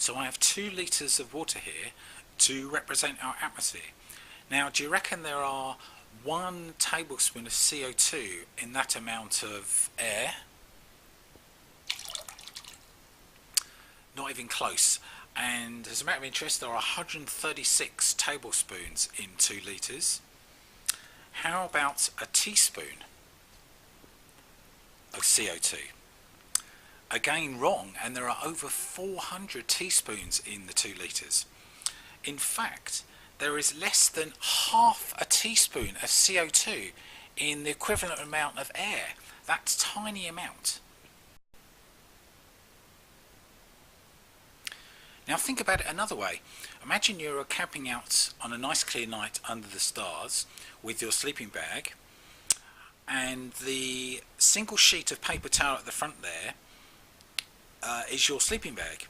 So I have 2 litres of water here to represent our atmosphere. Now, do you reckon there are 1 tablespoon of CO2 in that amount of air? Not even close. And as a matter of interest, there are 136 tablespoons in 2 litres. How about a teaspoon of CO2? Again, wrong, and there are over 400 teaspoons in the 2 litres. In fact, there is less than half a teaspoon of CO2 in the equivalent amount of air. That's a tiny amount. Now think about it another way. Imagine you're camping out on a nice clear night under the stars with your sleeping bag, and the single sheet of paper towel at the front there is your sleeping bag.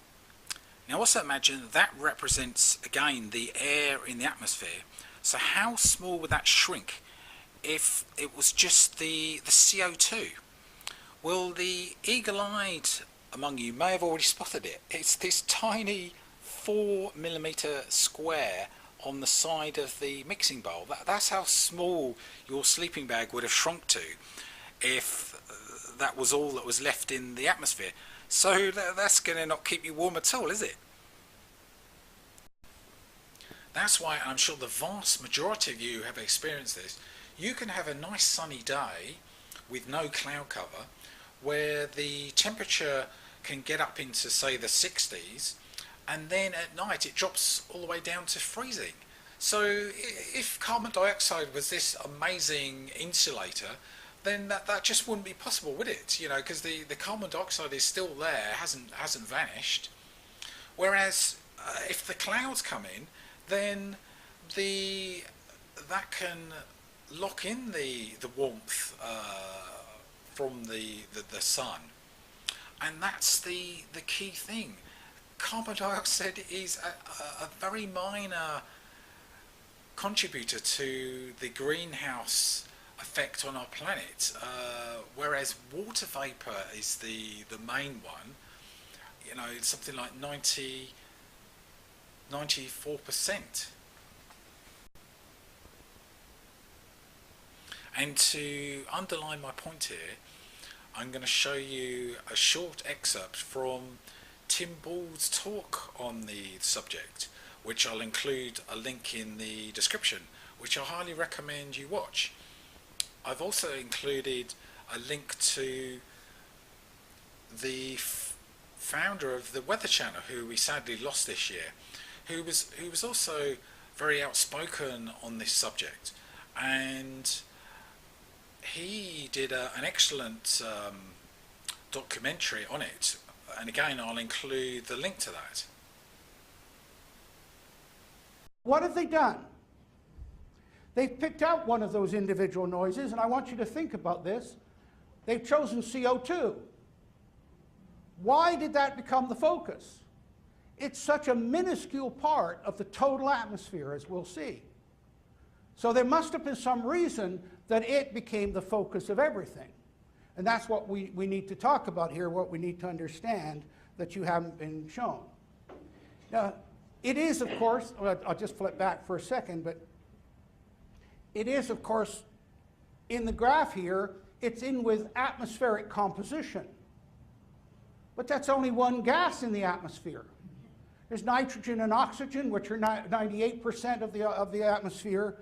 Now also imagine that represents again the air in the atmosphere. So how small would that shrink if it was just the CO2? Well, the eagle-eyed among you may have already spotted it. It's this tiny 4mm square on the side of the mixing bowl. That's how small your sleeping bag would have shrunk to if that was all that was left in the atmosphere. So that's going to not keep you warm at all, is it? That's why I'm sure the vast majority of you have experienced this. You can have a nice sunny day with no cloud cover where the temperature can get up into, say, the 60s, and then at night it drops all the way down to freezing. So if carbon dioxide was this amazing insulator, then that just wouldn't be possible, would it? You know, because the carbon dioxide is still there, hasn't vanished. Whereas if the clouds come in, then that can lock in the warmth from the sun. And that's the key thing. Carbon dioxide is a very minor contributor to the greenhouse effect on our planet, whereas water vapor is the main one. You know, it's something like 94%. And to underline my point here, I'm going to show you a short excerpt from Tim Ball's talk on the subject, which I'll include a link in the description, which I highly recommend you watch. I've also included a link to the founder of the Weather Channel, who we sadly lost this year, who was also very outspoken on this subject, and he did an excellent documentary on it, and again I'll include the link to that. What have they done? They've picked out one of those individual noises, and I want you to think about this. They've chosen CO2. Why did that become the focus? It's such a minuscule part of the total atmosphere, as we'll see. So there must have been some reason that it became the focus of everything. And that's what we need to talk about here, what we need to understand that you haven't been shown. Now, it is, of course, I'll just flip back for a second, but it is, of course, in the graph here, it's in with atmospheric composition. But that's only one gas in the atmosphere. There's nitrogen and oxygen, which are 98% of the atmosphere.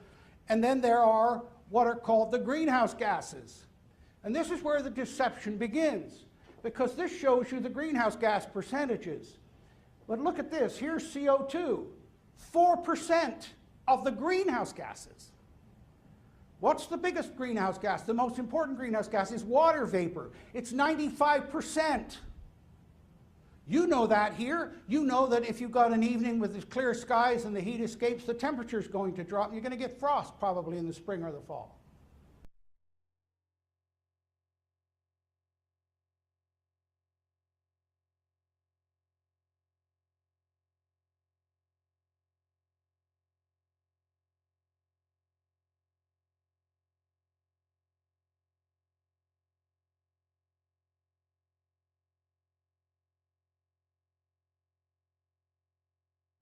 And then there are what are called the greenhouse gases. And this is where the deception begins, because this shows you the greenhouse gas percentages. But look at this, here's CO2, 4% of the greenhouse gases. What's the biggest greenhouse gas? The most important greenhouse gas is water vapor. It's 95%. You know that here. You know that if you've got an evening with the clear skies and the heat escapes, the temperature is going to drop, and you're going to get frost probably in the spring or the fall.